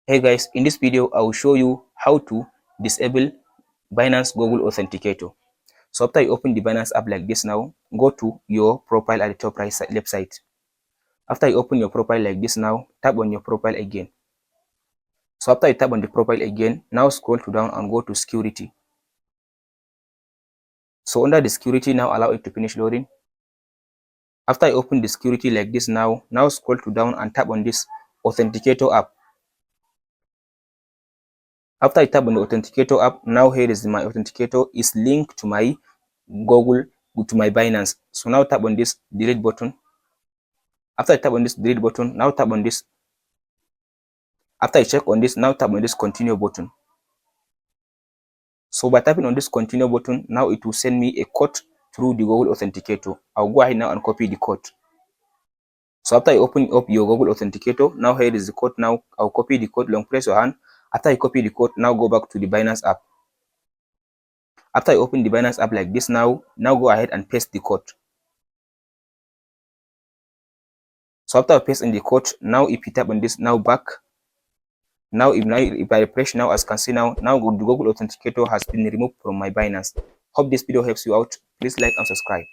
Hey guys, in this video I will show you how to disable Binance Google Authenticator. So after you open the Binance app like this now, go to your profile at the top right side, left side. After you open your profile like this now, tap on your profile again. So after you tap on the profile again, now scroll to down and go to security. So under the security, now allow it to finish loading. After you open the security like this now scroll to down and tap on this Authenticator app. After I tap on the Authenticator app, now here is my Authenticator is linked to my Google, to my Binance. So now tap on this delete button. After I tap on this delete button, now tap on this. After I check on this, now tap on this continue button. So by tapping on this continue button, now it will send me a code through the Google Authenticator. I'll go ahead now and copy the code. So after you open up your Google Authenticator, now here is the code. Now I'll copy the code. Long press your hand. After you copy the code, now go back to the Binance app. After you open the Binance app like this now go ahead and paste the code. So after pasting the code, now if you tap on this now back, now if I refresh now, as you can see now the Google Authenticator has been removed from my Binance. Hope this video helps you out. Please like and subscribe.